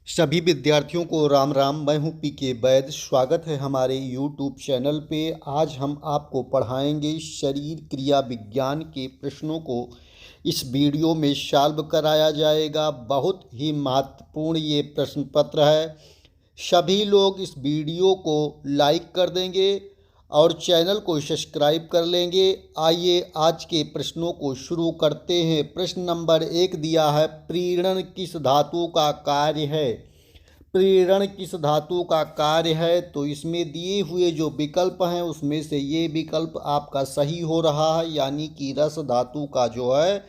सभी विद्यार्थियों को राम राम। मैं हूं पीके वैद। स्वागत है हमारे यूट्यूब चैनल पे। आज हम आपको पढ़ाएंगे शरीर क्रिया विज्ञान के प्रश्नों को इस वीडियो में सॉल्व कराया जाएगा। बहुत ही महत्वपूर्ण ये प्रश्न पत्र है। सभी लोग इस वीडियो को लाइक कर देंगे और चैनल को सब्सक्राइब कर लेंगे। आइए आज के प्रश्नों को शुरू करते हैं। प्रश्न नंबर 1 दिया है, प्रीणन किस धातु का कार्य है? प्रेरण किस धातु का कार्य है? तो इसमें दिए हुए जो विकल्प हैं उसमें से ये विकल्प आपका सही हो रहा है, यानी कि रस धातु का जो है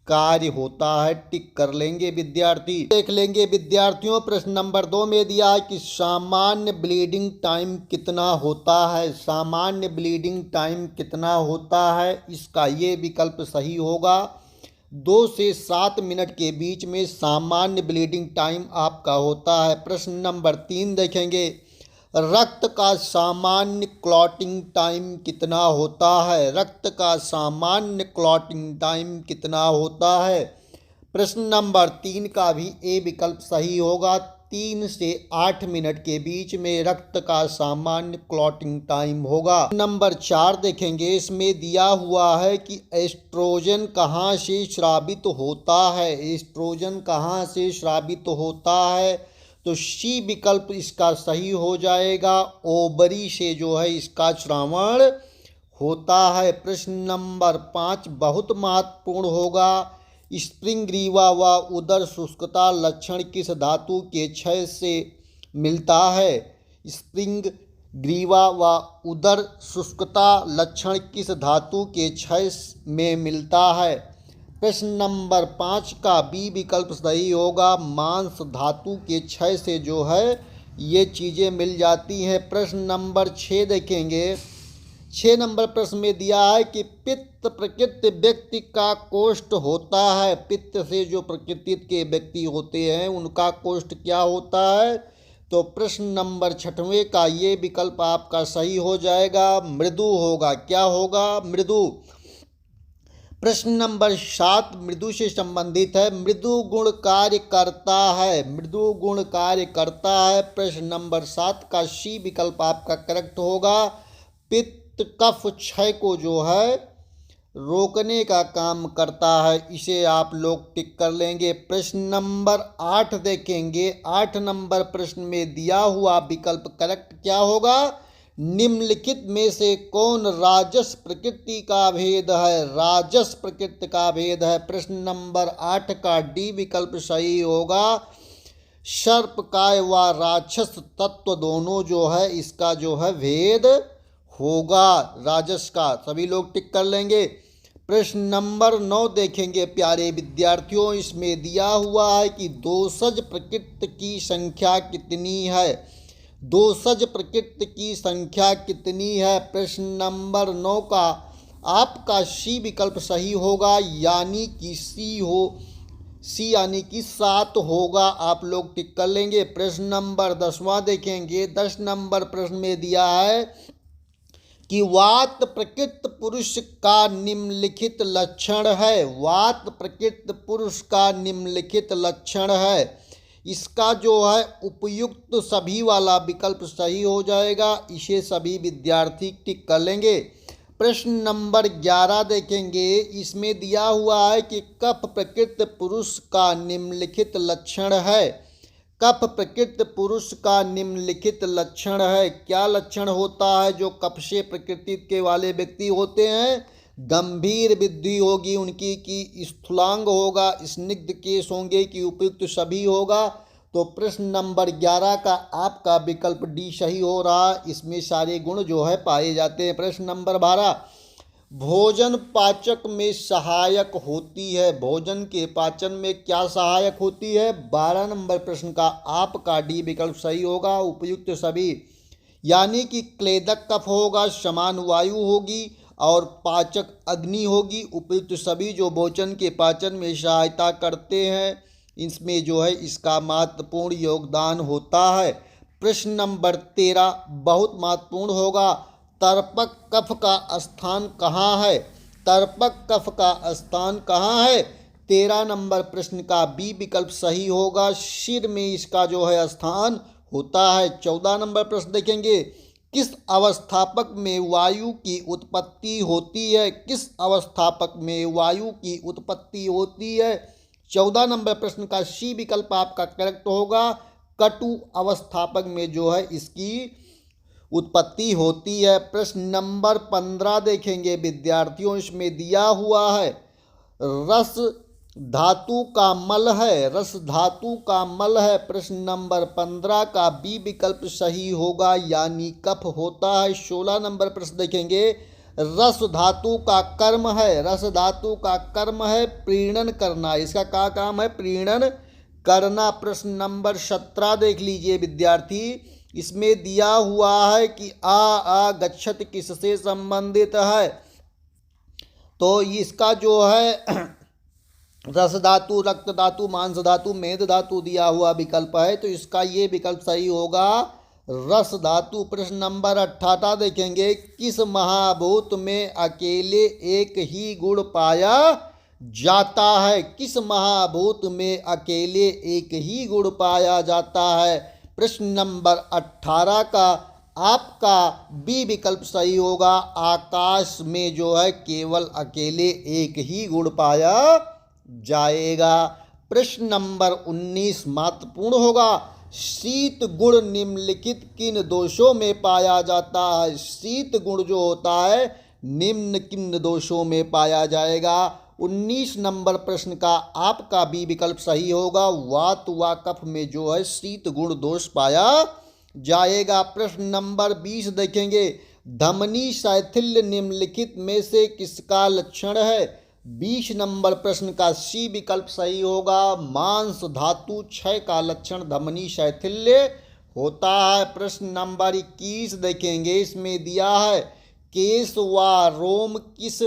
कार्य होता है। टिक कर लेंगे विद्यार्थी। देख लेंगे विद्यार्थियों, प्रश्न नंबर 2 में दिया है कि सामान्य ब्लीडिंग टाइम कितना होता है? सामान्य ब्लीडिंग टाइम कितना होता है? इसका ये विकल्प सही होगा। 2 से 7 मिनट के बीच में सामान्य ब्लीडिंग टाइम आपका होता है। प्रश्न नंबर 3 देखेंगे, रक्त का सामान्य क्लॉटिंग टाइम कितना होता है? रक्त का सामान्य क्लॉटिंग टाइम कितना होता है? प्रश्न नंबर 3 का भी ए विकल्प सही होगा। 3 से 8 मिनट के बीच में रक्त का सामान्य क्लॉटिंग टाइम होगा। नंबर 4 देखेंगे, इसमें दिया हुआ है कि एस्ट्रोजन कहाँ से स्रावित होता है? एस्ट्रोजन कहाँ से स्रावित होता है? तो सी विकल्प इसका सही हो जाएगा। ओवरी से जो है इसका श्रावण होता है। प्रश्न नंबर 5 बहुत महत्वपूर्ण होगा। स्प्रिंग ग्रीवा व उदर शुष्कता लक्षण किस धातु के क्षय से मिलता है? स्प्रिंग ग्रीवा व उदर शुष्कता लक्षण किस धातु के क्षय में मिलता है? प्रश्न नंबर 5 का बी विकल्प सही होगा। मांस धातु के क्षय से जो है ये चीज़ें मिल जाती हैं। प्रश्न नंबर 6 देखेंगे। 6 नंबर प्रश्न में दिया है कि पित्त प्रकृति व्यक्ति का कोष्ठ होता है। पित्त से जो प्रकृति के व्यक्ति होते हैं उनका कोष्ठ क्या होता है? तो प्रश्न नंबर 6वें का ये विकल्प आपका सही हो जाएगा। मृदु होगा। क्या होगा? मृदु। प्रश्न नंबर 7 मृदु से संबंधित है। मृदु गुण कार्य करता है। मृदु गुण कार्य करता है। प्रश्न नंबर 7 का सी विकल्प आपका करेक्ट होगा। पित्त कफ क्षय को जो है रोकने का काम करता है। इसे आप लोग टिक कर लेंगे। प्रश्न नंबर 8 देखेंगे। 8 नंबर प्रश्न में दिया हुआ विकल्प करेक्ट क्या होगा? निम्नलिखित में से कौन राजस प्रकृति का भेद है? राजस प्रकृति का भेद है। प्रश्न नंबर 8 का डी विकल्प सही होगा। सर्पकाय व राक्षस तत्व दोनों जो है इसका जो है भेद होगा राजस का। सभी लोग टिक कर लेंगे। प्रश्न नंबर 9 देखेंगे प्यारे विद्यार्थियों। इसमें दिया हुआ है कि दोषज प्रकृति की संख्या कितनी है? दोषज प्रकृति की संख्या कितनी है? प्रश्न नंबर 9 का आपका सी विकल्प सही होगा, यानी कि सी यानी कि 7 होगा। आप लोग टिक कर लेंगे। प्रश्न नंबर 10वां देखेंगे। 10 नंबर प्रश्न में दिया है कि वात प्रकृति पुरुष का निम्नलिखित लक्षण है। वात प्रकृति पुरुष का निम्नलिखित लक्षण है। इसका जो है उपयुक्त सभी वाला विकल्प सही हो जाएगा। इसे सभी विद्यार्थी टिक कर लेंगे। प्रश्न नंबर 11 देखेंगे। इसमें दिया हुआ है कि कफ प्रकृति पुरुष का निम्नलिखित लक्षण है। कफ प्रकृति पुरुष का निम्नलिखित लक्षण है। क्या लक्षण होता है? जो कफ से प्रकृति के वाले व्यक्ति होते हैं, गंभीर वृद्धि होगी उनकी, कि स्थूलांग होगा, स्निग्ध केश होंगे, कि उपयुक्त सभी होगा। तो प्रश्न नंबर 11 का आपका विकल्प डी सही हो रहा है। इसमें सारे गुण जो है पाए जाते हैं। प्रश्न नंबर 12 भोजन पाचक में सहायक होती है। भोजन के पाचन में क्या सहायक होती है? 12 नंबर प्रश्न का आपका डी विकल्प सही होगा। उपयुक्त सभी, यानी कि क्लेदक कफ होगा, समान वायु होगी और पाचक अग्नि होगी। उपयुक्त सभी जो भोजन के पाचन में सहायता करते हैं, इसमें जो है इसका महत्वपूर्ण योगदान होता है। प्रश्न नंबर 13 बहुत महत्वपूर्ण होगा। तर्पक कफ का स्थान कहाँ है? तर्पक कफ का स्थान कहाँ है? 13 नंबर प्रश्न का बी विकल्प सही होगा, सिर में इसका जो है स्थान होता है। 14 नंबर प्रश्न देखेंगे, किस अवस्थापक में वायु की उत्पत्ति होती है? किस अवस्थापक में वायु की उत्पत्ति होती है? 14 नंबर प्रश्न का सी विकल्प आपका करेक्ट होगा, कटु अवस्थापक में जो है इसकी उत्पत्ति होती है। प्रश्न नंबर 15 देखेंगे विद्यार्थियों, इसमें दिया हुआ है रस धातु का मल है, रस धातु का मल है। प्रश्न नंबर 15 का बी विकल्प सही होगा, यानी कफ होता है। 16 नंबर प्रश्न देखेंगे, रस धातु का कर्म है, रस धातु का कर्म है प्रीणन करना, इसका क्या काम है? प्रीणन करना। प्रश्न नंबर 17 देख लीजिए विद्यार्थी, इसमें दिया हुआ है कि आ गच्छत किससे संबंधित है? तो इसका जो है रस धातु, रक्त धातु, मांस धातु, मेद धातु दिया हुआ विकल्प है, तो इसका ये विकल्प सही होगा रस धातु। प्रश्न नंबर 18 देखेंगे, किस महाभूत में अकेले एक ही गुण पाया जाता है? किस महाभूत में अकेले एक ही गुण पाया जाता है? प्रश्न नंबर 18 का आपका बी विकल्प सही होगा, आकाश में जो है केवल अकेले एक ही गुण पाया जाएगा। प्रश्न नंबर 19 महत्वपूर्ण होगा, शीत गुण निम्नलिखित किन दोषों में पाया जाता है? शीत गुण जो होता है निम्न किन दोषों में पाया जाएगा? 19 नंबर प्रश्न का आपका बी विकल्प सही होगा, वात व कफ में जो है शीत गुण दोष पाया जाएगा। प्रश्न नंबर 20 देखेंगे, धमनी शैथिल्य निम्नलिखित में से किसका लक्षण है? 20 नंबर प्रश्न का सी विकल्प सही होगा, मांस धातु क्षय का लक्षण धमनी शैथिल्य होता है। प्रश्न नंबर 21 देखेंगे, इसमें दिया है केश व रोम किस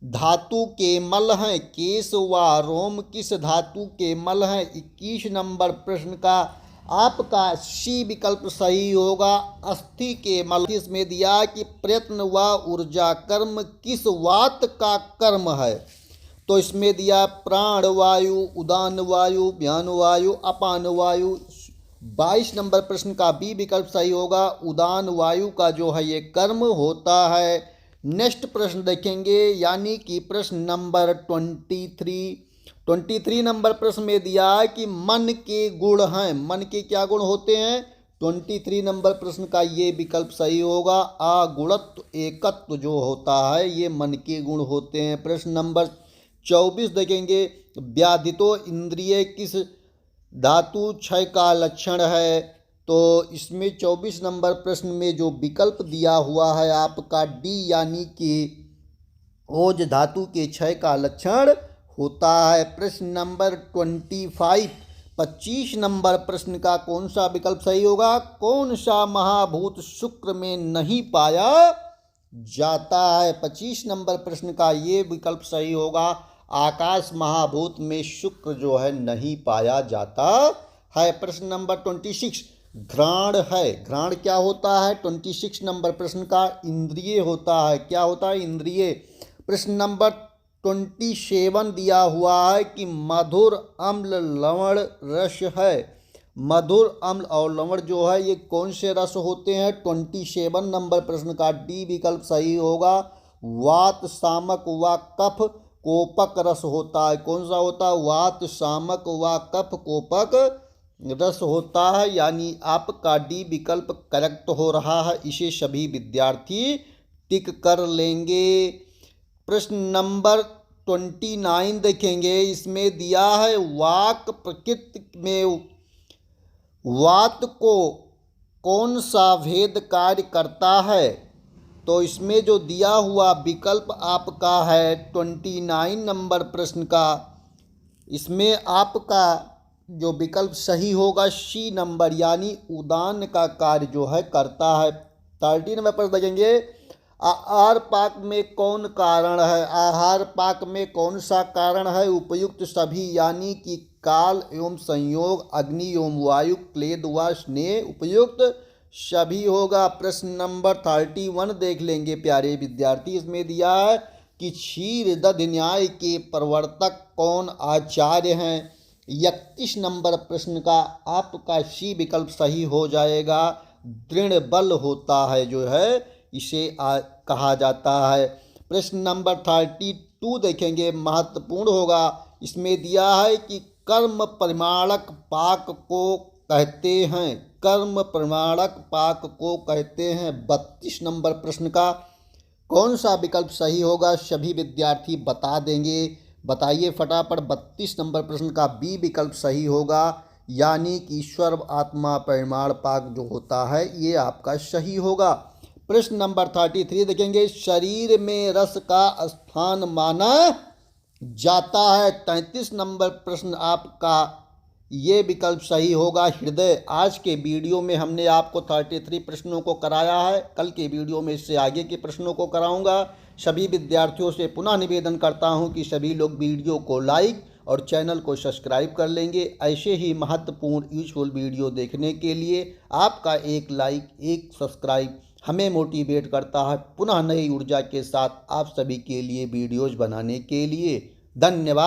धातु के मल हैं? केश व रोम किस धातु के मल हैं? 21 नंबर प्रश्न का आपका सी विकल्प सही होगा, अस्थि के मल। इसमें दिया कि प्रयत्न व ऊर्जा कर्म किस वात का कर्म है? तो इसमें दिया प्राण वायु, उदान वायु, व्यान वायु, अपान वायु। 22 नंबर प्रश्न का बी विकल्प सही होगा, उदान वायु का जो है ये कर्म होता है। नेक्स्ट प्रश्न देखेंगे, यानी कि प्रश्न नंबर 23 नंबर प्रश्न में दिया है कि मन के गुण हैं। मन के क्या गुण होते हैं? 23 नंबर प्रश्न का ये विकल्प सही होगा, अगुणत्व एकत्व जो होता है ये मन के गुण होते हैं। प्रश्न नंबर 24 देखेंगे, व्याधितो इंद्रिय किस धातु क्षय का लक्षण है? तो इसमें 24 नंबर प्रश्न में जो विकल्प दिया हुआ है आपका डी, यानी कि ओज धातु के क्षय का लक्षण होता है। प्रश्न नंबर 25 नंबर प्रश्न का कौन सा विकल्प सही होगा? कौन सा महाभूत शुक्र में नहीं पाया जाता है? 25 नंबर प्रश्न का ये विकल्प सही होगा, आकाश महाभूत में शुक्र जो है नहीं पाया जाता है। प्रश्न नंबर 26 घ्राण है। घ्राण क्या होता है? 26 नंबर प्रश्न का इंद्रिय होता है। क्या होता है? इंद्रिय। प्रश्न नंबर 27 दिया हुआ है कि मधुर अम्ल लवण रस है। मधुर अम्ल और लवण जो है ये कौन से रस होते हैं? 27 नंबर प्रश्न का डी विकल्प सही होगा, वात शामक व कफ कोपक रस होता है। कौन सा होता है? वात शामक व कफ कोपक रस होता है, यानी आपका डी विकल्प करेक्ट हो रहा है। इसे सभी विद्यार्थी टिक कर लेंगे। प्रश्न नंबर 29 देखेंगे, इसमें दिया है वाक प्रकृति में वात को कौन सा भेद कार्य करता है? तो इसमें जो दिया हुआ विकल्प आपका है 29 नंबर प्रश्न का, इसमें आपका जो विकल्प सही होगा सी नंबर, यानी उदान का कार्य जो है करता है। 30 नंबर प्रश्न देखेंगे, आहार पाक में कौन कारण है? आहार पाक में कौन सा कारण है? उपयुक्त सभी, यानी कि काल एवं संयोग, अग्नि एवं वायु, क्लेद व स्नेह उपयुक्त सभी होगा। प्रश्न नंबर 31 देख लेंगे प्यारे विद्यार्थी, इसमें दिया है कि क्षीर दधि न्याय के प्रवर्तक कौन आचार्य हैं। 31 नंबर प्रश्न का आपका सी विकल्प सही हो जाएगा। दृढ़ बल होता है जो है इसे कहा जाता है। प्रश्न नंबर 32 देखेंगे, महत्वपूर्ण होगा। इसमें दिया है कि कर्म परिमाणक पाक को कहते हैं। कर्म परिमाणक पाक को कहते हैं। 32 नंबर प्रश्न का कौन सा विकल्प सही होगा सभी विद्यार्थी बता देंगे। बताइए फटाफट। 32 नंबर प्रश्न का बी विकल्प सही होगा, यानी कि ईश्वर आत्मा परिमाण पाक जो होता है ये आपका सही होगा। प्रश्न नंबर 33 देखेंगे, शरीर में रस का स्थान माना जाता है। 33 नंबर प्रश्न आपका ये विकल्प सही होगा, हृदय। आज के वीडियो में हमने आपको 33 प्रश्नों को कराया है। कल के वीडियो में इससे आगे के प्रश्नों को कराऊंगा। सभी विद्यार्थियों से पुनः निवेदन करता हूं कि सभी लोग वीडियो को लाइक और चैनल को सब्सक्राइब कर लेंगे। ऐसे ही महत्वपूर्ण यूजफुल वीडियो देखने के लिए आपका एक लाइक, एक सब्सक्राइब हमें मोटिवेट करता है पुनः नई ऊर्जा के साथ आप सभी के लिए वीडियोज़ बनाने के लिए। धन्यवाद।